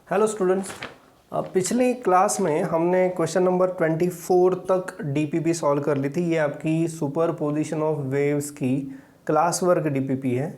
Hello students, पिछली class में हमने क्वेश्चन नंबर 24 तक डीपीपी सॉल्व कर ली थी। ये आपकी सुपर पोजिशन ऑफ वेव्स की क्लास वर्क डीपीपी है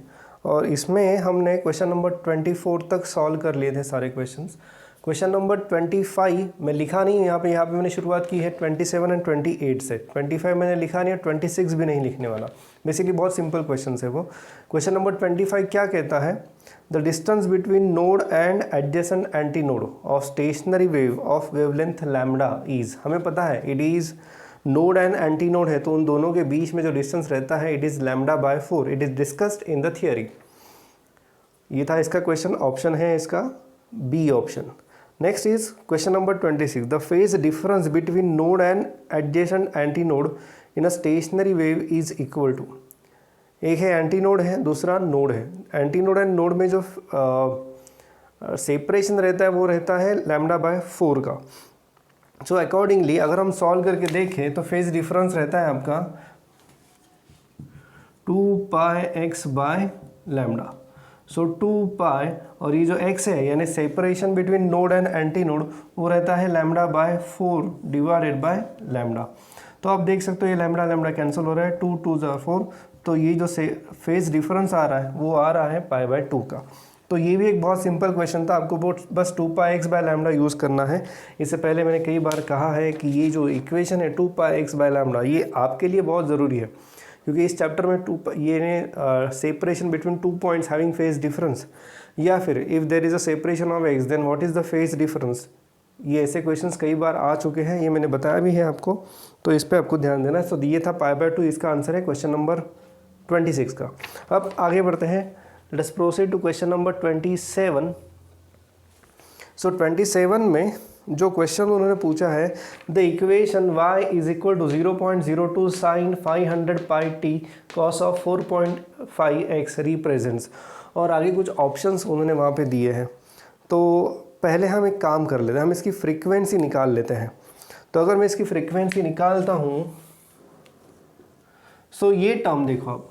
और इसमें हमने क्वेश्चन नंबर 24 तक सॉल्व कर लिए थे सारे क्वेश्चंस। क्वेश्चन नंबर 25 में लिखा नहीं, यहाँ पे मैंने शुरुआत की है 27 एंड 28 से। 25 मैंने लिखा नहीं है, 26 भी नहीं लिखने वाला। बेसिकली बहुत सिंपल क्वेश्चन है वो। क्वेश्चन नंबर 25 क्या कहता है? The distance between node and adjacent anti node of stationary wave of wavelength lambda is. हमें पता है it is node and anti node है, तो उन दोनों के बीच में जो डिस्टेंस रहता है it is lambda by 4। It is discussed in the theory. ये था इसका क्वेश्चन। ऑप्शन है इसका B option. Next is question number 26। The phase difference between node and adjacent antinode in a stationary wave is equal to. एक है anti node है, दूसरा नोड है। एंटी नोड एंड नोड में जो सेपरेशन रहता है वो रहता है लैम्डा बाय 4 का। सो अकॉर्डिंगली अगर हम सॉल्व करके देखें तो फेज डिफरेंस रहता है आपका 2 पाई एक्स बाय लैम्डा। सो 2 पाई और ये जो x है यानी separation between node and anti node वो रहता है lambda by 4 divided by lambda. तो आप देख सकते हो ये लैम्डा लैम्डा कैंसिल हो रहा है, 2 2 ज़ा 4। तो ये जो फेज डिफरेंस आ रहा है वो आ रहा है पाई बाय 2 का। तो ये भी एक बहुत सिंपल क्वेश्चन था, आपको बस 2 pi x by lambda use करना है। इससे पहले मैंने कई बार कहा है कि ये जो इक्वेशन है 2 पाई एक्स बाय लैम्डा ये आपके लिए बहुत ज़रूरी है, क्योंकि इस चैप्टर में separation between 2 points having phase difference, या फिर if there is a separation of x then what is the phase difference, ये ऐसे क्वेश्चंस कई बार आ चुके हैं, ये मैंने बताया भी है आपको, तो इस पे आपको ध्यान देना है। तो ये था पाई बाय 2, इसका आंसर है क्वेश्चन नंबर 26 का। अब आगे बढ़ते हैं, let us proceed to question number 27। So 27 में जो क्वेश्चन उन्होंने पूछा है, the equation y is equal to 0.02 sine 500 pi T cos of 4.5x represents, और आगे कुछ ऑप्शंस उन्होंने वहाँ पे दिए हैं। तो पहले हम एक काम कर लेते हैं, हम इसकी फ्रीक्वेंसी निकाल लेते हैं। तो अगर मैं इसकी फ्रीक्वेंसी निकालता हूँ, सो ये टर्म देखो अब,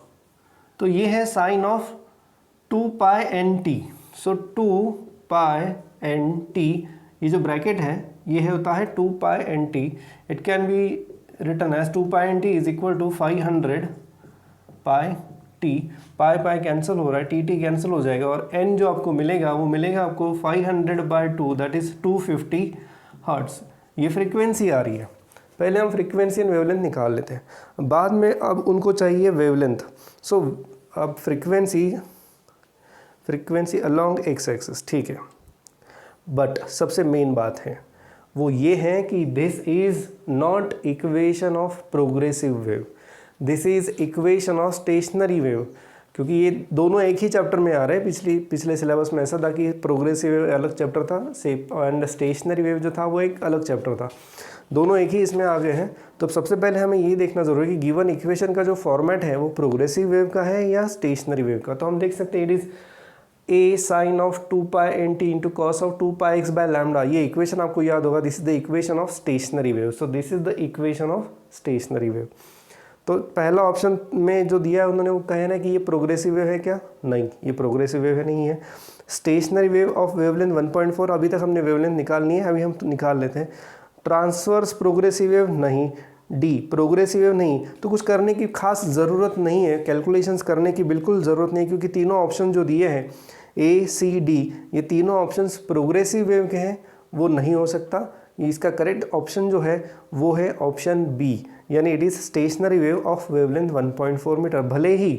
तो ये है sine of 2 pi N T. So 2 pi N T, ये जो ब्रैकेट है ये होता है 2 pi N T. It can be written as 2 pi N T is equal to 500 pi T. Pi pi cancel हो रहा है, टी टी कैंसिल हो जाएगा, और एन जो आपको मिलेगा वो मिलेगा आपको 500 बाई 2, दैट इज़ 250 हर्ट्स। ये फ्रीक्वेंसी आ रही है। पहले हम फ्रीक्वेंसी एंड वेवलेंथ निकाल लेते हैं, बाद में अब उनको चाहिए वेवलेंथ। सो अब फ्रीक्वेंसी अलोंग एक्स एक्सिस, ठीक है। बट सबसे मेन बात है वो ये है कि this is not equation of progressive wave, this is equation of stationary wave, क्योंकि ये दोनों एक ही चैप्टर में आ रहे हैं। पिछले सिलेबस में ऐसा था कि प्रोग्रेसिव वेव अलग चैप्टर था, एंड स्टेशनरी वेव जो था वो एक अलग चैप्टर था। दोनों एक ही इसमें आ गए हैं। तो सबसे पहले हमें ये देखना ज़रूरी है कि गिवन इक्वेशन का जो फॉर्मेट है वो प्रोग्रेसिव वेव का है या स्टेशनरी वेव का। तो हम देख सकते हैं it is a sine of 2 pi N t into cos of 2 pi x by lambda. ये इक्वेशन आपको याद होगा, this is the equation of stationary wave. So this is the equation of stationary wave. तो पहला option में जो दिया है उन्होंने वो कहा है ना कि ये प्रोग्रेसिव वेव है क्या? नहीं, ये प्रोग्रेसिव वेव है नहीं है। स्टेशनरी वेव ऑफ वेवलेंथ 1.4, अभी तक हमने वेवलेंथ निकालनी है, अभी हम निकाल लेते हैं। ट्रांसवर्स प्रोग्रेसिव वेव नहीं, डी प्रोग्रेसिव वेव नहीं। तो कुछ करने की खास ज़रूरत नहीं है, कैलकुलेशंस करने की बिल्कुल ज़रूरत नहीं, क्योंकि तीनों ऑप्शन जो दिए हैं ए सी डी, ये तीनों ऑप्शंस प्रोग्रेसिव वेव के हैं, वो नहीं हो सकता। इसका करेक्ट ऑप्शन जो है वो है ऑप्शन बी, यानी it is stationary wave of wavelength 1.4 metre. भले ही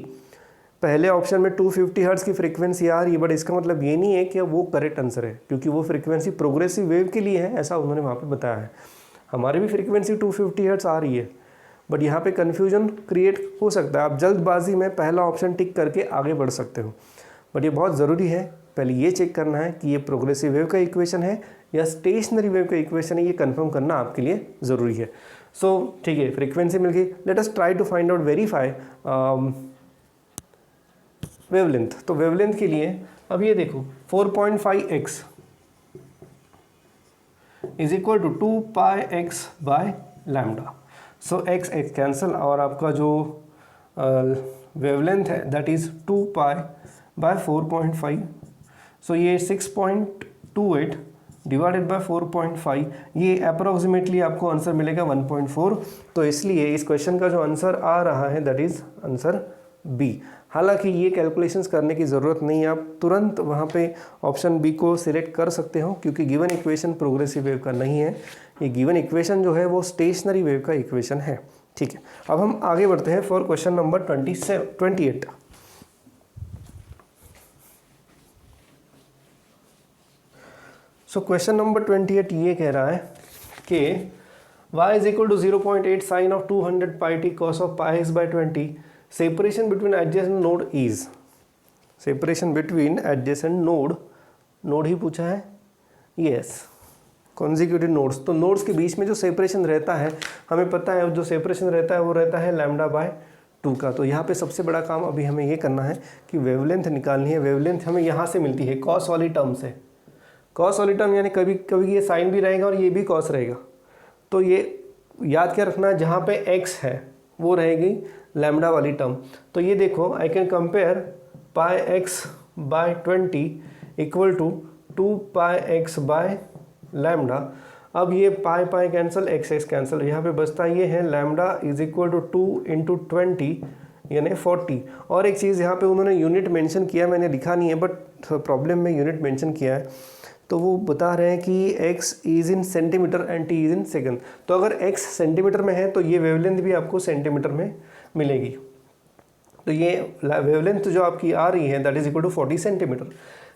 पहले ऑप्शन में 250 हर्ट्ज की फ्रीक्वेंसी आ रही है, बट इसका मतलब ये नहीं है कि वो करेक्ट आंसर है, क्योंकि वो फ्रीक्वेंसी प्रोग्रेसिव वेव के लिए है, ऐसा उन्होंने वहाँ पे बताया है। हमारी भी फ्रीक्वेंसी 250 हर्ट्ज आ रही है, बट यहाँ पे कन्फ्यूजन क्रिएट हो सकता है। आप जल्दबाजी में पहला ऑप्शन टिक करके आगे बढ़ सकते हो, बट ये बहुत ज़रूरी है पहले ये चेक करना है कि ये प्रोग्रेसिव वेव का इक्वेशन है या स्टेशनरी वेव का इक्वेशन है, ये कंफर्म करना आपके लिए ज़रूरी है। सो ठीक है, फ्रीक्वेंसी मिल गई। Let us try to find out verify wavelength. तो वेवलेंथ के लिए अब ये देखो 4.5x is equal to 2 pi x by lambda. So x x cancel, और आपका जो वेवलेंथ है that is 2 pi by 4.5। So ये 6.2 28 डिवाइडेड बाय 4.5, ये अप्रोक्सीमेटली आपको आंसर मिलेगा 1.4। तो इसलिए इस क्वेश्चन का जो आंसर आ रहा है दैट इज आंसर बी। हालांकि ये कैलकुलेशंस करने की ज़रूरत नहीं है, आप तुरंत वहाँ पे ऑप्शन बी को सिलेक्ट कर सकते हो, क्योंकि गिवन इक्वेशन प्रोग्रेसिव वेव का नहीं है। ये गिवन इक्वेशन जो है वो स्टेशनरी वेव का इक्वेशन है। ठीक है, अब हम आगे बढ़ते हैं for question number 28। So question number 28 ये कह रहा है कि y is equal to 0.8 sine of 200 pi T cos of pi x by 20, separation between adjacent node is, separation between adjacent node ही पूछा है, यस, कॉन्जिक्यूटिव नोड्स। तो nodes के बीच में जो सेपरेशन रहता है, हमें पता है जो सेपरेशन रहता है वो रहता है लैम्डा बाय 2 का। तो यहाँ पे सबसे बड़ा काम अभी हमें ये करना है कि वेवलेंथ निकालनी है। वेवलेंथ हमें यहाँ से मिलती है कॉस वाली टर्म से। कॉस वाली टर्म यानी कभी कभी ये साइन भी रहेगा और ये भी कॉस रहेगा। तो ये याद क्या रखना है, जहाँ पे x है वो रहेगी लैम्डा वाली टर्म। तो ये देखो, I can compare pi x by 20 equal to 2 pi x by lambda. अब ये pi pi cancel, x x cancel, यहाँ पे बचता ये है lambda is equal to 2 into 20 यानी 40। और एक चीज़ यहाँ पे उन्होंने यूनिट मेंशन किया, मैंने लिखा नहीं है बट प्रॉब्लम में यूनिट मेंशन किया है। तो वो बता रहे हैं कि x is in centimetre and t is in second. तो अगर x सेंटीमीटर में है तो ये वेवलेंथ भी आपको सेंटीमीटर में मिलेगी। तो ये वेवलेंथ जो आपकी आ रही है that is equal to 40 centimetre.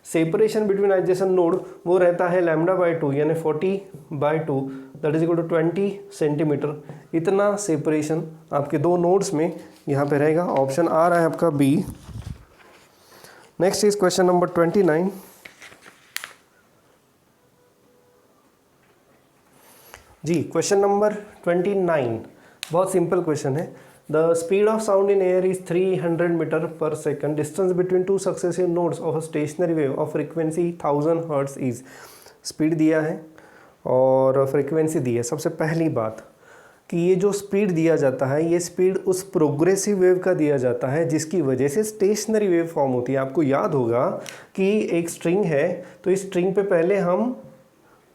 Separation between adjacent node वो रहता है लैम्डा बाई 2 यानी 40/2 that is equal to 20 centimetre. इतना सेपरेशन आपके दो नोड्स में यहाँ पे रहेगा। ऑप्शन आ रहा है आपका B. Next is question number 29। जी, क्वेश्चन नंबर 29 बहुत सिंपल क्वेश्चन है। The speed of sound in air is 300 metre per second, distance between two successive nodes of a stationary wave of frequency 1000 hertz is. Speed दिया है और frequency दी है। सबसे पहली बात कि ये जो स्पीड दिया जाता है ये स्पीड उस प्रोग्रेसिव वेव का दिया जाता है जिसकी वजह से स्टेशनरी वेव फॉर्म होती है। आपको याद होगा कि एक स्ट्रिंग है, तो इस स्ट्रिंग पे पहले हम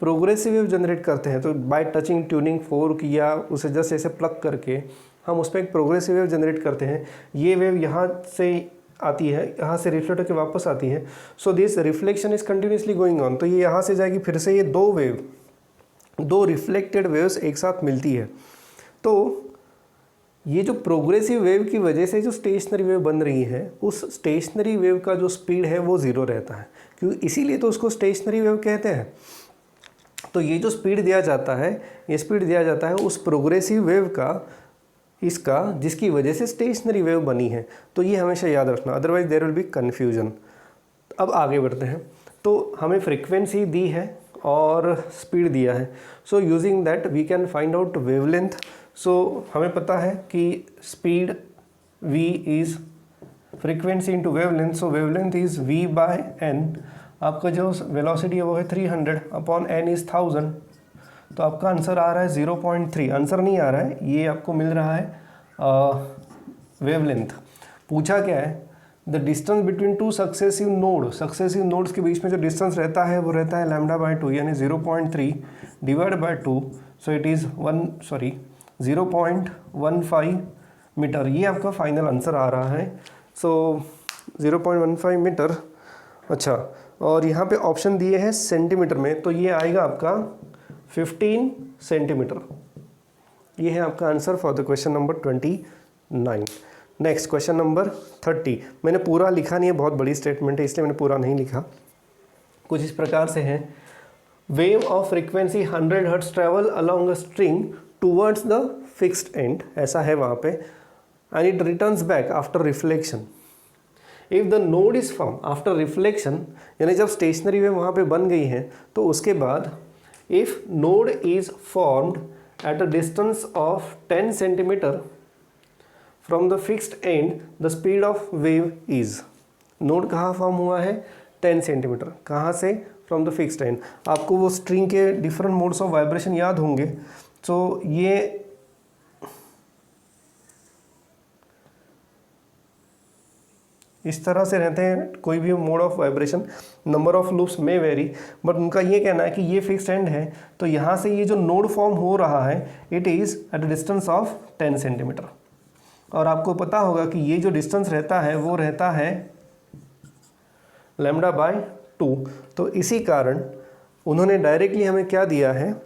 प्रोग्रेसिव वेव जनरेट करते हैं। तो बाय टचिंग ट्यूनिंग फोर्क या उसे जस्ट ऐसे प्लग करके हम उस पर एक प्रोग्रेसिव वेव जनरेट करते हैं। ये वेव यहाँ से आती है, यहाँ से रिफ्लेक्ट होकर वापस आती है। So this reflection is continuously going on. तो ये यहाँ से जाएगी, फिर से ये दो रिफ्लेक्टेड वेव्स एक साथ मिलती है। तो ये जो प्रोग्रेसिव वेव की वजह से जो स्टेशनरी वेव बन रही है, उस स्टेशनरी वेव का जो स्पीड है वो ज़ीरो रहता है, क्योंकि इसीलिए तो उसको स्टेशनरी वेव कहते हैं। तो ये जो स्पीड दिया जाता है, ये स्पीड दिया जाता है उस प्रोग्रेसिव वेव का, इसका, जिसकी वजह से स्टेशनरी वेव बनी है। तो ये हमेशा याद रखना, otherwise there will be confusion. अब आगे बढ़ते हैं। तो हमें फ्रीक्वेंसी दी है और स्पीड दिया है। So using that we can find out wavelength. So हमें पता है कि speed v is frequency into wavelength. So wavelength is v by n। आपका जो वेलोसिटी है वो है 300 अपॉन n इज़ 1000। तो आपका आंसर आ रहा है 0.3। आंसर नहीं आ रहा है, ये आपको मिल रहा है वेवलेंथ। पूछा क्या है, the distance between two successive node. Successive nodes के बीच में जो डिस्टेंस रहता है वो रहता है लैम्डा बाय 2 यानी 0.3 divide by 2। So it is 0.15 metre. ये आपका फाइनल आंसर आ रहा है। So 0.15 metre. अच्छा, और यहाँ पे ऑप्शन दिए हैं सेंटीमीटर में, तो ये आएगा आपका 15 सेंटीमीटर। ये है आपका answer for the question number 29। Next question number 30। मैंने पूरा लिखा नहीं है, बहुत बड़ी स्टेटमेंट है इसलिए मैंने पूरा नहीं लिखा। कुछ इस प्रकार से है, wave of frequency 100 hertz travel along a string towards the fixed and, ऐसा है वहाँ पे, and it returns back after reflection. If the node is form after reflection, यानी जब स्टेशनरी वेव वहाँ पे बन गई है तो उसके बाद if node is formed at a distance of 10 centimetre from the fixed and, the speed of wave is. Node कहाँ फॉर्म हुआ है, 10 सेंटीमीटर। कहाँ से, फ्रॉम द फिक्स्ड एंड। आपको वो स्ट्रिंग के डिफरेंट मोड्स ऑफ वाइब्रेशन याद होंगे। तो इस तरह से रहते हैं। कोई भी mode of vibration, number of loops में वेरी, बट उनका ये कहना है कि ये फिक्स्ड एंड है, तो यहाँ से ये जो नोड फॉर्म हो रहा है it is at a distance of 10 centimetre. और आपको पता होगा कि ये जो डिस्टेंस रहता है वो रहता है लैम्डा बाय 2। तो इसी कारण उन्होंने डायरेक्टली हमें क्या दिया है,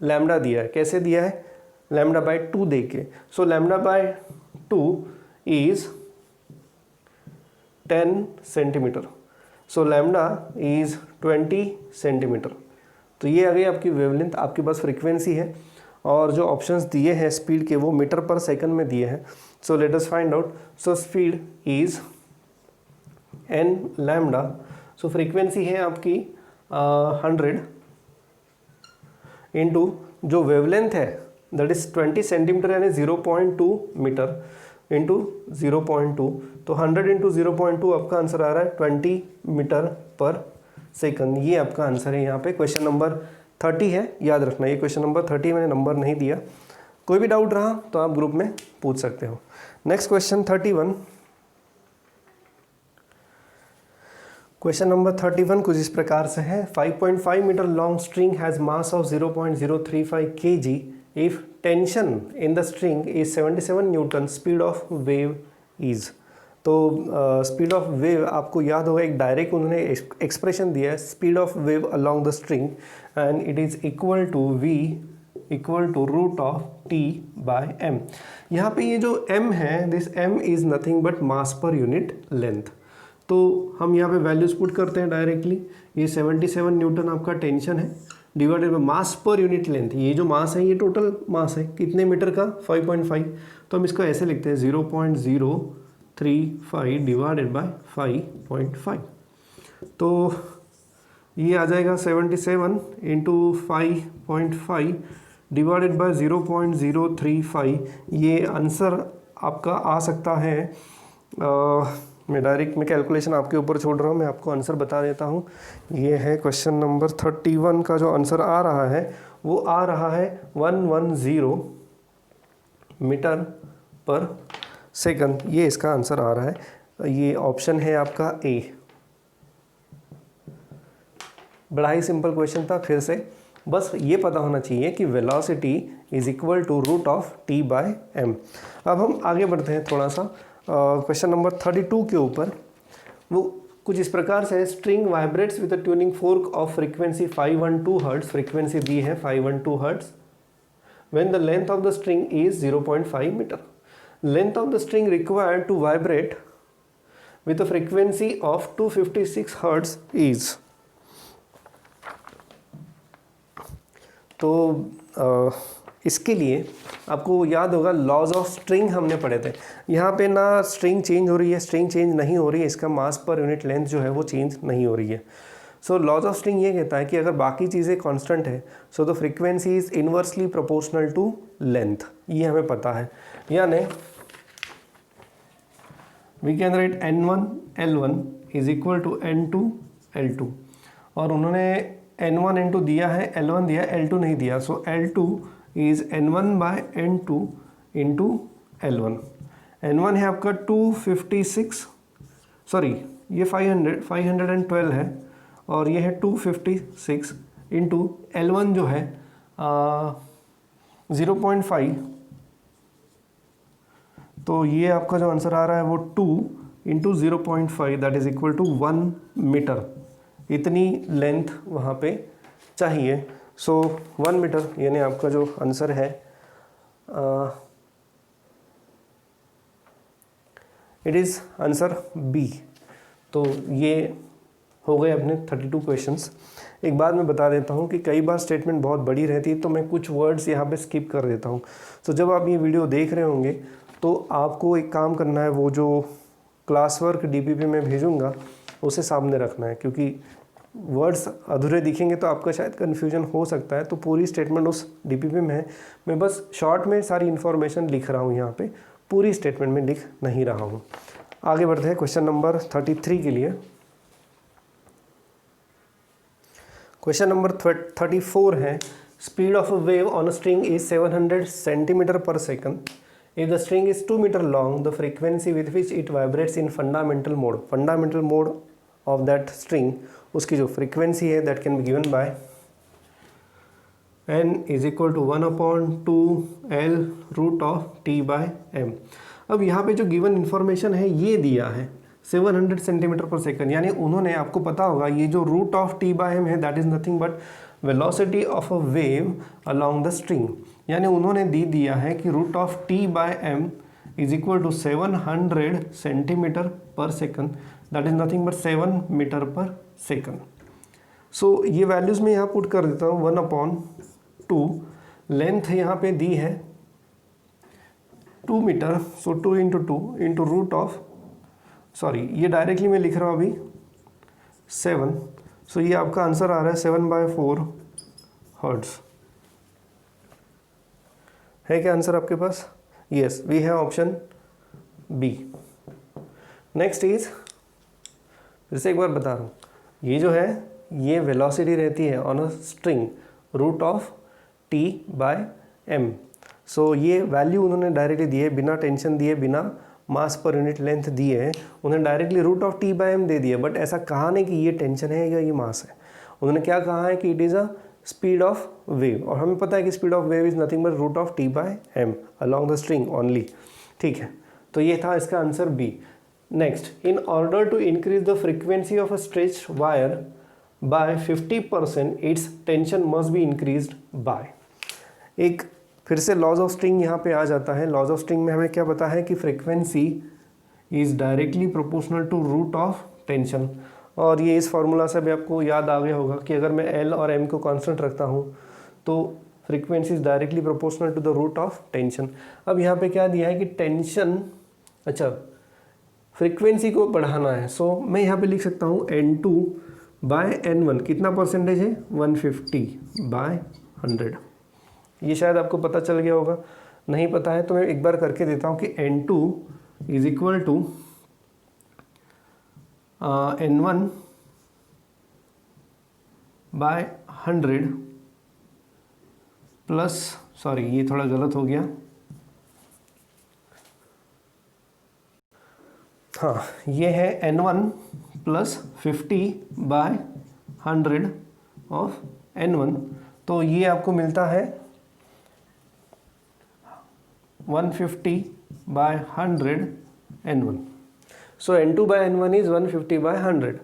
लैम्डा दिया है। कैसे दिया है, लैम्डा बाय 2 दे के। सो lambda by 2 is 10 centimetre, so lambda is 20 centimetre. तो ये आ गई आपकी वेवलेंथ, आपके पास फ्रीक्वेंसी है, और जो ऑप्शंस दिए हैं स्पीड के वो मीटर पर सेकंड में दिए हैं। So let us find out. So speed is n lambda, so frequency है आपकी 100 इंटू जो वेवलेंथ है दैट इज 20 सेंटीमीटर यानी 0.2 मीटर इंटू 0.2, तो 100 इंटू 0.2 आपका आंसर आ रहा है 20 मीटर पर सेकंड। ये आपका आंसर है यहाँ पे। क्वेश्चन नंबर 30 है, याद रखना ये क्वेश्चन नंबर 30, मैंने नंबर नहीं दिया। कोई भी डाउट रहा तो आप ग्रुप में पूछ सकते हो। Next question 31। क्वेश्चन नंबर 31 कुछ इस प्रकार से है। 5.5 metre long string has mass of 0.035 kg if tension in the string is 77 newton, speed of wave is. तो स्पीड ऑफ वेव आपको याद होगा, एक डायरेक्ट उन्होंने एक्सप्रेशन दिया है, speed of wave along the string and it is equal to v equal to root of t by m। यहाँ पे ये जो m है, this m is nothing but mass per unit length. तो हम यहाँ पे वैल्यूज पुट करते हैं डायरेक्टली। ये 77 न्यूटन आपका टेंशन है divided by mass per unit length. ये जो मास है ये टोटल मास है कितने मीटर का, 5.5। तो हम इसको ऐसे लिखते हैं 0.035 डिवाइडेड बाय 5.5। तो ये आ जाएगा 77 इंटू 5.5 डिवाइडेड बाय 0.035। ये आंसर आपका आ सकता है, मैं डायरेक्ट में कैलकुलेशन आपके ऊपर छोड़ रहा हूँ, मैं आपको आंसर बता देता हूँ। ये है क्वेश्चन नंबर 31 का जो आंसर आ रहा है वो आ रहा है 110 मीटर पर सेकंड। ये इसका आंसर आ रहा है। ये ऑप्शन है आपका ए। बड़ा ही सिंपल क्वेश्चन था। फिर से बस ये पता होना चाहिए कि velocity is equal to root of T by m. अब हम आगे बढ़ते हैं थोड़ा सा क्वेश्चन नंबर 32 के ऊपर। वो कुछ इस प्रकार से, string vibrates with a tuning fork of frequency 512 hertz, frequency दी है 512 hertz, when the length of the string is 0.5 metre. Length of the string required to vibrate with a frequency of 256 hertz is. तो इसके लिए आपको याद होगा laws of string हमने पढ़े थे। यहाँ पे ना स्ट्रिंग चेंज हो रही है, स्ट्रिंग चेंज नहीं हो रही है, इसका मास पर यूनिट लेंथ जो है वो चेंज नहीं हो रही है। सो लॉज ऑफ स्ट्रिंग ये कहता है कि अगर बाकी चीज़ें कांस्टेंट है so the frequency is inversely proportional to length, ये हमें पता है। यानी we can write n1 L1 is equal to n2 L2, और उन्होंने n1 n2 दिया है, L1 दिया, L2 नहीं दिया। सो L2 is n1 bye n2 into L1। n1 है आपका 256, सॉरी ये 512 है, और ये है 256 इंटू L1 जो है 0.5। तो ये आपका जो आंसर आ रहा है वो 2 into 0.5 that is equal to 1 metre. इतनी लेंथ वहाँ पे चाहिए। सो 1 मीटर यानी आपका जो आंसर है इट इज़ आंसर बी। तो ये हो गए अपने 32 क्वेश्चंस। एक बात मैं बता देता हूँ कि कई बार स्टेटमेंट बहुत बड़ी रहती है तो मैं कुछ वर्ड्स यहाँ पे स्किप कर देता हूँ। तो जब आप ये वीडियो देख रहे होंगे तो आपको एक काम करना है, वो जो क्लास वर्क डीपीपी में भेजूँगा उसे सामने रखना है, क्योंकि वर्ड्स अधूरे दिखेंगे तो आपका शायद कन्फ्यूजन हो सकता है। तो पूरी स्टेटमेंट उस डीपीपी में है, मैं बस शॉर्ट में सारी इन्फॉर्मेशन लिख रहा हूँ यहाँ पे, पूरी स्टेटमेंट में लिख नहीं रहा हूँ। आगे बढ़ते हैं क्वेश्चन नंबर 33 के लिए। क्वेश्चन नंबर 34 है, speed of a wave on a string is 700 centimetre per second If the string is 2 meter long, the frequency with which it vibrates in fundamental mode of that string, उसकी जो frequency है that can be given by n is equal to 1/2 L root of t by m। अब यहाँ पे जो given information है ये दिया है 700 सेंटीमीटर पर सेकंड, यानी उन्होंने, आपको पता होगा ये जो root of T by M है that is nothing but velocity of a wave along the string, यानी उन्होंने दिया है कि root of T by M is equal to 700 centimetre per second, that is nothing but 7 metre per second. So ये values मैं यहाँ put कर देता हूँ 1/2, लेंथ यहाँ पे दी है 2 metre, so 2 into 2 into root of, sorry ये डायरेक्टली मैं लिख रहा हूँ अभी 7, सो ये आपका आंसर आ रहा है 7/4 हर्ट्ज। है क्या आंसर आपके पास? Yes, we have option B. Next is, फिर से एक बार बता रहा हूँ, ये जो है ये वेलोसिटी रहती है on a string root of T by M. So ये वैल्यू उन्होंने डायरेक्टली दी है, बिना टेंशन दिए, बिना मास पर यूनिट लेंथ दिए है, उन्होंने directly root of T by M दे दिया, बट ऐसा कहा नहीं कि ये टेंशन है या ये मास है। उन्होंने क्या कहा है कि it is a speed of wave, और हमें पता है कि speed of wave is nothing but root of T by m along the string only. ठीक है, तो ये था इसका answer B. Next, in order to increase the frequency of a stretch wire by 50% its tension must be increased by. एक फिर से laws of string यहाँ पे आ जाता है। लॉज ऑफ स्ट्रिंग में हमें क्या पता है कि frequency is directly proportional to root of tension, और ये इस फार्मूला से भी आपको याद आ गया होगा कि अगर मैं एल और एम को कांस्टेंट रखता हूँ तो frequency is directly proportional to the root of tension. अब यहाँ पे क्या दिया है कि टेंशन, अच्छा फ्रीक्वेंसी को बढ़ाना है, सो मैं यहाँ पे लिख सकता हूँ N2 बाय N1 कितना परसेंटेज है 150/100। ये शायद आपको पता चल गया होगा, नहीं पता है तो मैं एक बार करके देता हूँ कि N2 is equal to N1 by 100 plus, sorry ये थोड़ा गलत हो गया, हाँ ये है N1 प्लस 50/100 ऑफ N1, तो ये आपको मिलता है 150/100 N1। So N2/N1 is 150/100।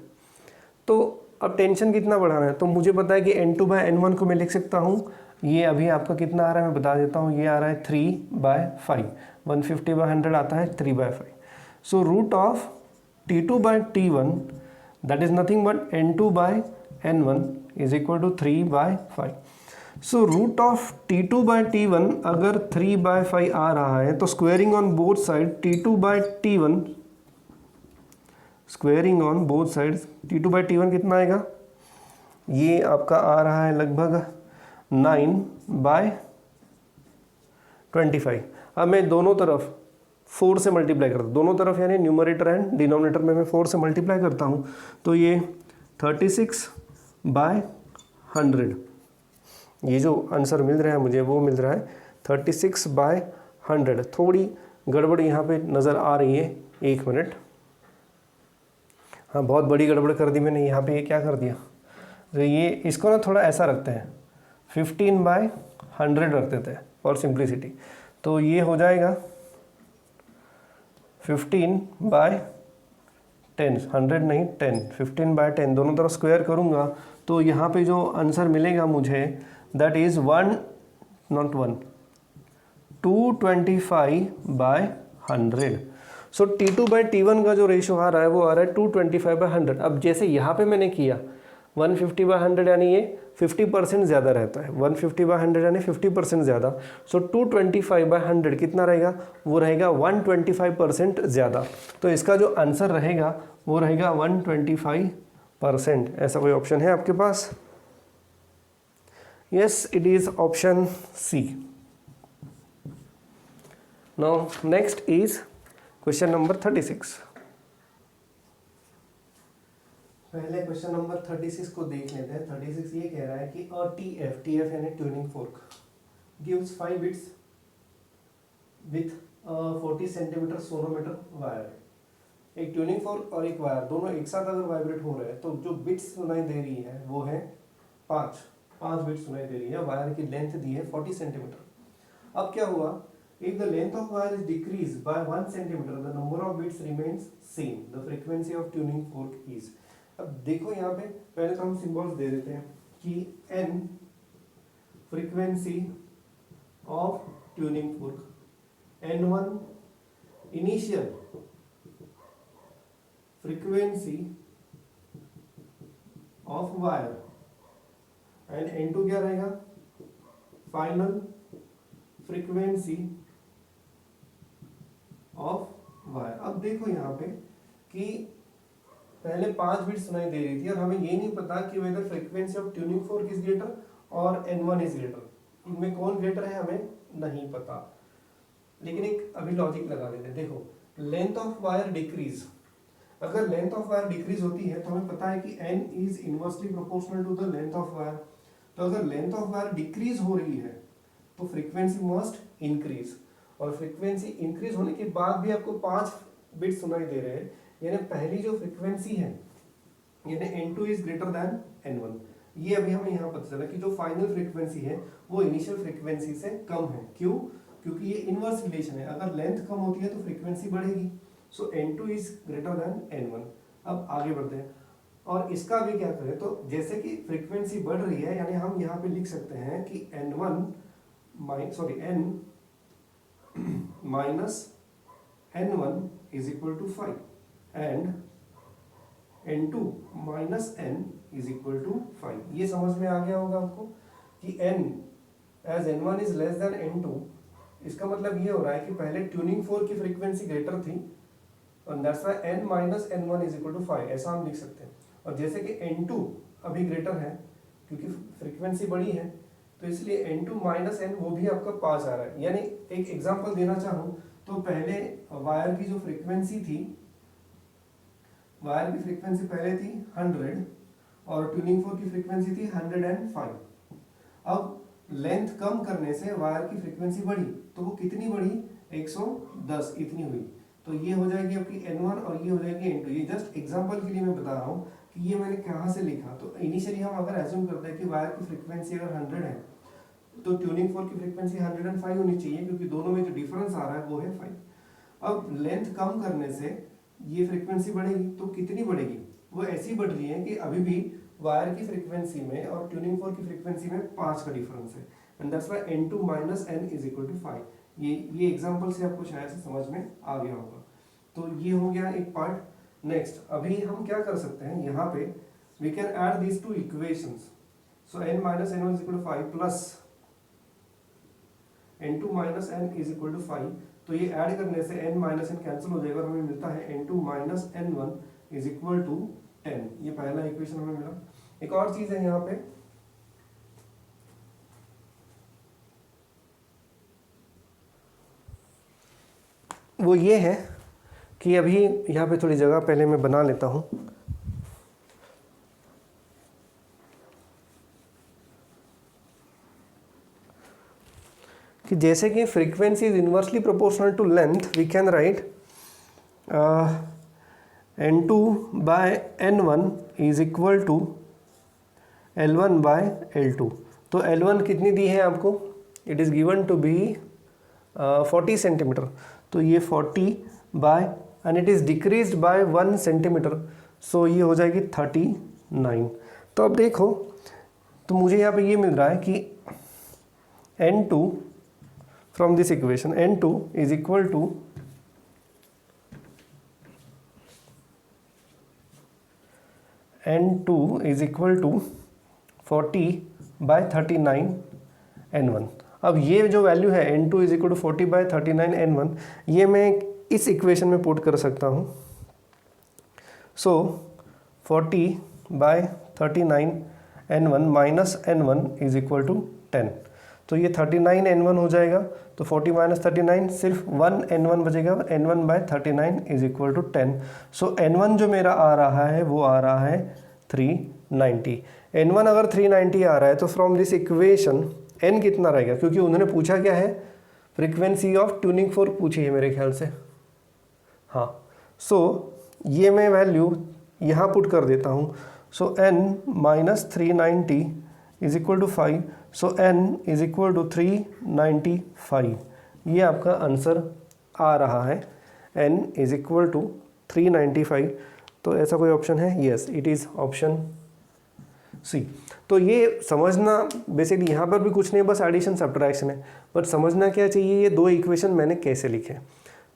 तो अब टेंशन कितना बढ़ाना है, तो मुझे पता है कि N2/N1 को मैं लिख सकता हूँ, ये अभी आपका कितना आ रहा है मैं बता देता हूँ, ये आ रहा है 3/5, 150/100 आता है 3/5। So root of T2/T1 that is nothing but N2/N1 is equal to 3/5। So root of T2/T1 अगर 3/5 आ रहा है तो squaring on both side T2/T1, squaring on both side T2/T1 कितना आएगा, ये आपका आ रहा है लगभग 9/25। अब मैं दोनों तरफ 4 से मल्टीप्लाई करता हूँ, दोनों तरफ यानी न्यूमरेटर एंड डिनोमिनेटर में मैं 4 से मल्टीप्लाई करता हूँ, तो ये 36/100, ये जो आंसर मिल रहा है मुझे वो मिल रहा है 36/100। थोड़ी गड़बड़ यहाँ पे नज़र आ रही है, 1 मिनट, हाँ बहुत बड़ी गड़बड़ कर दी मैंने यहाँ पे, ये क्या कर दिया, तो ये इसको ना थोड़ा ऐसा रखते हैं 15/100 रख देते हैं फॉर सिंप्लिसिटी, तो ये हो जाएगा 15/10, 100 नहीं 10, 15/10 दोनों तरफ स्क्वायर करूँगा तो यहाँ पे जो आंसर मिलेगा मुझे दैट इज़ 225/100। सो T2/T1 का जो रेशो आ रहा है वो आ रहा है 225/100। अब जैसे यहाँ पे मैंने किया 150/100 यानी ये 50% ज़्यादा रहता है, 150/100 यानी 50% ज़्यादा, सो 225/100 कितना रहेगा, वो रहेगा 125% ज़्यादा, तो इसका जो आंसर रहेगा वो रहेगा 125%। ऐसा कोई ऑप्शन है आपके पास? Yes, it is option C. Now next is question number 36। पहले क्वेश्चन नंबर 36 को देख लेते हैं। 36 ये कह रहा है कि अ TF यानी tuning fork gives 5 bits with 40 centimetre sonometer wire है, एक ट्यूनिंग फोर्क और एक वायर, दोनों एक साथ अगर वाइब्रेट हो रहे हैं तो जो बिट्स सुनाई दे रही है वो है 5 बिट्स सुनाई दे रही है। वायर की लेंथ दी है 40 सेंटीमीटर। अब क्या हुआ, if the length of wire is decrease by 1 centimetre the number of bits remains same, the frequency of tuning fork is. अब देखो यहाँ पे पहले तो हम सिंबल्स दे देते हैं कि n frequency of tuning fork, n1 initial frequency of wire and n2 क्या रहेगा, फाइनल फ्रीक्वेंसी ऑफ वायर। अब देखो यहाँ पे कि पहले 5 बिट सुनाई दे रही थी और हमें ये नहीं पता कि whether frequency of tuning fork is greater और n1 इज ग्रेटर, इनमें कौन ग्रेटर है हमें नहीं पता। लेकिन एक अभी लॉजिक लगा देते हैं। देखो लेंथ ऑफ वायर डिक्रीज, अगर लेंथ ऑफ वायर डिक्रीज होती है तो हमें पता है कि n is inversely proportional to the length of wire. तो अगर लेंथ ऑफ वायर डिक्रीज हो रही है तो फ्रीक्वेंसी मस्ट इंक्रीज, और फ्रीक्वेंसी इंक्रीज होने के बाद भी आपको 5 बिट सुनाई दे रहे हैं, यानी पहली जो फ्रीक्वेंसी है यानी n2 is greater than n1। ये अभी हमें यहाँ पता चला कि जो फाइनल फ्रीक्वेंसी है वो इनिशियल फ्रीक्वेंसी से कम है। क्यों? क्योंकि ये इनवर्स रिलेशन है, अगर लेंथ कम होती है तो फ्रीक्वेंसी बढ़ेगी। सो n2 is greater than n1। अब आगे बढ़ते हैं और इसका भी क्या करें, तो जैसे कि फ्रीक्वेंसी बढ़ रही है यानी हम यहाँ पे लिख सकते हैं कि n n minus n1 is equal to 5 and n2 minus n is equal to 5। ये समझ में आ गया होगा आपको कि n as n1 is less than n2, इसका मतलब ये हो रहा है कि पहले ट्यूनिंग फोर्क की फ्रीक्वेंसी ग्रेटर थी और that's why n minus n1 is equal to 5, ऐसा हम लिख सकते हैं। और जैसे कि n2 अभी ग्रेटर है क्योंकि फ्रीक्वेंसी बड़ी है तो इसलिए n2 माइनस n वो भी आपका पास आ रहा है। यानी एक एग्जांपल देना चाहूँ तो पहले वायर की जो फ्रीक्वेंसी थी, वायर की फ्रीक्वेंसी पहले थी 100 और ट्यूनिंग फोर्क की फ्रीक्वेंसी थी 105। अब लेंथ कम करने से वायर की फ्रीक्वेंसी बढ़ी, तो वो कितनी बढ़ी, 110 इतनी हुई। तो ये हो जाएगी आपकी n1 और ये हो जाएगी n2। ये जस्ट एग्जांपल के लिए मैं बता रहा हूँ कि ये मैंने कहाँ से लिखा। तो इनिशियली हम अगर एज्यूम करते हैं कि वायर की फ्रीक्वेंसी अगर 100 है तो ट्यूनिंग फोर्क की फ्रीक्वेंसी 105 होनी चाहिए, क्योंकि दोनों में जो डिफरेंस आ रहा है वो है 5। अब लेंथ कम करने से ये फ्रीक्वेंसी बढ़ेगी, तो कितनी बढ़ेगी, वो ऐसी बढ़ रही है कि अभी भी वायर की फ्रीक्वेंसी में और ट्यूनिंग फोर्क की फ्रीक्वेंसी में 5 का डिफरेंस है and that's why n2 minus n is equal to 5। ये एग्जांपल से आपको शायद से समझ में आ गया होगा। तो ये हो गया एक पार्ट। नेक्स्ट अभी हम क्या कर सकते हैं, यहाँ पे we can add these two equations. So n minus n1 is equal to 5 plus n2 minus n is equal to 5। तो ये ऐड करने से n माइनस n कैंसिल हो जाएगा और हमें मिलता है n2 minus n1 is equal to 10। ये पहला इक्वेशन हमें मिला। एक और चीज है यहाँ पे, वो ये है कि अभी यहाँ पे थोड़ी जगह पहले मैं बना लेता हूँ। कि जैसे कि frequency is inversely proportional to length, we can write n2 by n1 is equal to l1 by l2। तो l1 कितनी दी है आपको, it is given to be 40 centimetre. तो ये 40 by and it is decreased by 1 centimetre, so ये हो जाएगी 39। तो अब देखो, तो मुझे यहाँ पे ये मिल रहा है कि n2 from this equation n2 is equal to n2 is equal to 40 by 39 n1। अब ये जो वैल्यू है n2 is equal to 40 by 39 n1, ये मैं इस इक्वेशन में पुट कर सकता हूँ। So 40 by 39 n1 minus n1 is equal to 10। तो ये 39 n1 हो जाएगा, तो 40 माइनस 39 सिर्फ 1 n1 बचेगा, n1 by 39 is equal to 10। So n1 जो मेरा आ रहा है वो आ रहा है 390। n1 अगर 390 आ रहा है तो फ्रॉम दिस इक्वेशन n कितना रहेगा, क्योंकि उन्होंने पूछा क्या है, फ्रीक्वेंसी ऑफ ट्यूनिंग फोर्क पूछी है मेरे ख्याल से, हाँ। सो ये मैं वैल्यू यहाँ पुट कर देता हूँ। So n minus 390 is equal to 5, so n is equal to 395। ये आपका आंसर आ रहा है, n इज इक्वल टू 395। तो ऐसा कोई ऑप्शन है? Yes, it is option C. तो ये समझना बेसिकली यहाँ पर भी कुछ नहीं, बस एडिशन सब्ट्रैक्शन है, बट समझना क्या चाहिए ये दो इक्वेशन मैंने कैसे लिखे।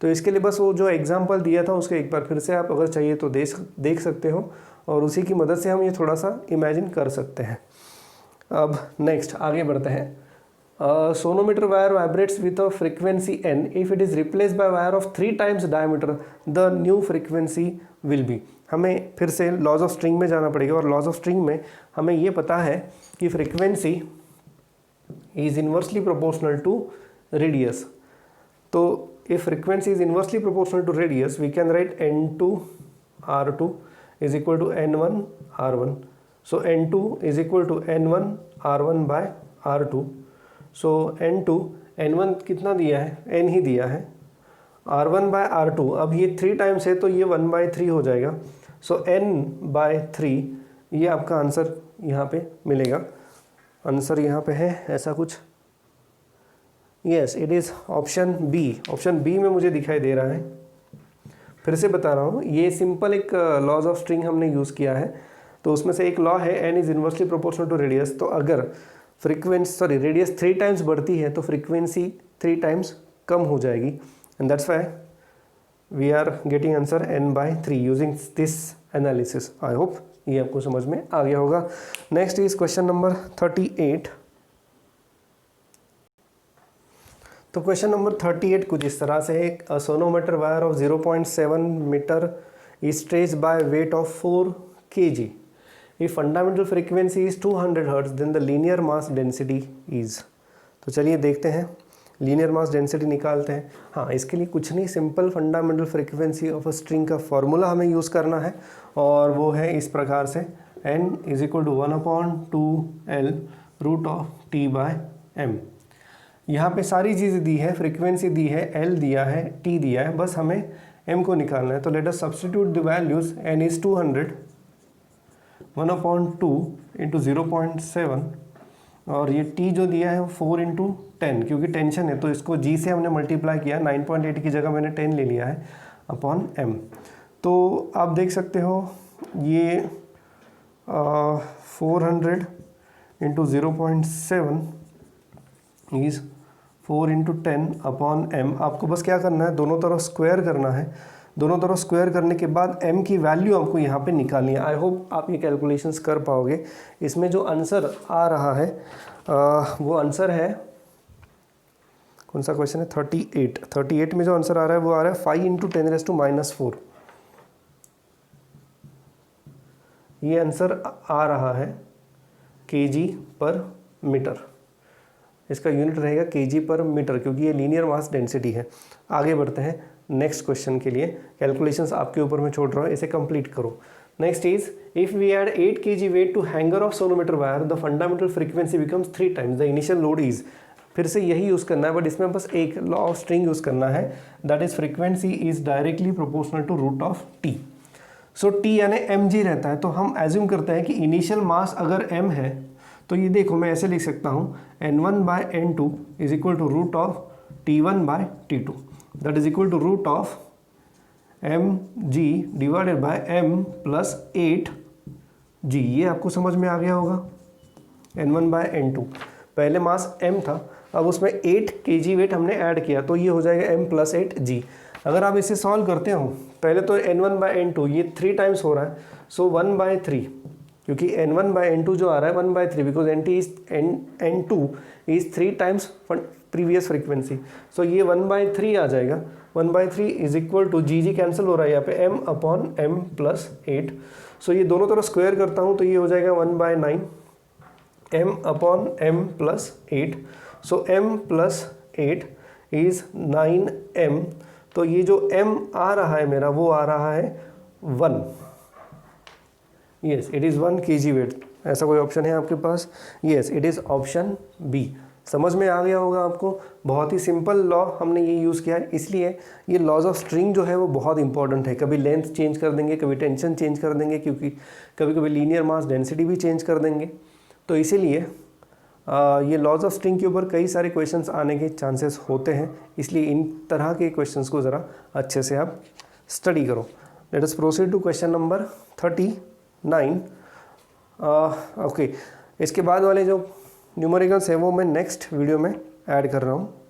तो इसके लिए बस वो जो एग्जांपल दिया था उसके एक बार फिर से आप अगर चाहिए तो देख सकते हो, और उसी की मदद से हम ये थोड़ा सा इमेजिन कर सकते हैं। अब नेक्स्ट आगे बढ़ते हैं। Sonometer wire vibrates with a frequency n, if it is replaced by wire of 3 times diameter the new frequency will be. हमें फिर से लॉज ऑफ स्ट्रिंग में जाना पड़ेगा, और लॉज ऑफ स्ट्रिंग में हमें ये पता है कि frequency is inversely proportional to radius. तो if frequency is inversely proportional to radius, we can write n2 r2 is equal to n1 r1. So n2 is equal to n1 r1 by r2. So n2 n1 कितना दिया है? n ही दिया है, r1 by r2। अब ये 3 times है तो ये 1/3 हो जाएगा। सो n/3 ये आपका आंसर यहाँ पे मिलेगा। आंसर यहाँ पे है ऐसा कुछ। Yes, it is option B. Option B में मुझे दिखाई दे रहा है। फिर से बता रहा हूँ, ये सिंपल एक लॉज ऑफ स्ट्रिंग हमने यूज़ किया है। तो उसमें से एक लॉ है n is inversely proportional to radius. तो अगर रेडियस 3 टाइम्स बढ़ती है तो फ्रीक्वेंसी 3 टाइम्स कम हो जाएगी, and that's why we are getting answer n/3 using this analysis. I hope ये आपको समझ में आ गया होगा। Next is question number 38। तो क्वेश्चन नंबर 38 कुछ इस तरह से है। A sonometer wire of 0.7 metre is stretched by weight of 4 kg। If fundamental frequency is 200 hertz then the linear mass density is. तो चलिए देखते हैं, लीनियर मास डेंसिटी निकालते हैं। हाँ, इसके लिए कुछ नहीं, simple fundamental frequency of a string का फॉर्मूला हमें यूज़ करना है, और वो है इस प्रकार से n is equal to 1/2L root of T/m। यहाँ पे सारी चीज़ें दी है, फ्रीक्वेंसी दी है, L दिया है, T दिया है, बस हमें M को निकालना है। तो let us substitute the values. n is 200, 1/2 into 0.7, और ये T जो दिया है वो 4 इंटू 10, क्योंकि टेंशन है तो इसको G से हमने मल्टीप्लाई किया, 9.8 की जगह मैंने 10 ले लिया है, अपॉन M। तो आप देख सकते हो ये 400 into 0.7 is 4 into 10 upon m। आपको बस क्या करना है, दोनों तरफ स्क्वायर करना है। दोनों तरफ स्क्वायर करने के बाद m की वैल्यू आपको यहाँ पे निकालनी है। आई होप आप ये कैलकुलेशंस कर पाओगे। इसमें जो आंसर आ रहा है वो आंसर है, कौन सा क्वेश्चन है? 38 में जो आंसर आ रहा है वो आ रहा है 5 इंटू 10⁻⁴। ये आंसर आ रहा है kg पर मीटर। इसका यूनिट रहेगा kg पर मीटर, क्योंकि ये लीनियर मास डेंसिटी है। आगे बढ़ते हैं नेक्स्ट क्वेश्चन के लिए। कैलकुलेशंस आपके ऊपर मैं छोड़ रहा हूँ, इसे कंप्लीट करो। Next is if we add 8 kg weight to hanger of sonometer wire the fundamental frequency becomes 3 times the initial load is. फिर से यही यूज़ करना है, बट इसमें बस एक लॉ ऑफ स्ट्रिंग यूज़ करना है, that is frequency is directly proportional to root of t. So t यानी mg रहता है, तो हम एज्यूम करते हैं कि इनिशियल मास अगर m है, तो ये देखो मैं ऐसे लिख सकता हूँ n1/n2 is equal to root of t1/t2, that is equal to root of mg divided by m plus 8g। ये आपको समझ में आ गया होगा। n1/n2 पहले मास m था, अब उसमें 8 kg वेट हमने ऐड किया, तो ये हो जाएगा m प्लस 8g। अगर आप इसे सॉल्व करते हो, पहले तो n1/n2 ये 3 टाइम्स हो रहा है, सो 1/3, क्योंकि n1/n2 जो आ रहा है 1/3, because n2 is 3 times previous frequency, so ये 1/3 आ जाएगा। 1/3 is equal to g cancel हो रहा है यहाँ पे, m upon m plus 8। So ये दोनों तरफ स्क्वायर करता हूँ तो ये हो जाएगा 1/9 m upon m plus 8। So m plus 8 is 9m। तो ये जो m आ रहा है मेरा वो आ रहा है 1। Yes, it is 1 kg weight. ऐसा कोई ऑप्शन है आपके पास? Yes, it is option B. समझ में आ गया होगा आपको। बहुत ही सिंपल लॉ हमने ये यूज़ किया है, इसलिए ये लॉज ऑफ स्ट्रिंग जो है वो बहुत इंपॉर्टेंट है। कभी लेंथ चेंज कर देंगे, कभी टेंशन चेंज कर देंगे, क्योंकि कभी कभी लीनियर मास डेंसिटी भी चेंज कर देंगे। तो इसीलिए ये लॉज ऑफ स्ट्रिंग के ऊपर कई सारे क्वेश्चंस आने के चांसेस होते हैं, इसलिए इन तरह के क्वेश्चंस को ज़रा अच्छे से आप स्टडी करो। Let us proceed to question number 39। Okay, इसके बाद वाले जो न्यूमेरिकल्स है वो मैं नेक्स्ट वीडियो में ऐड कर रहा हूँ।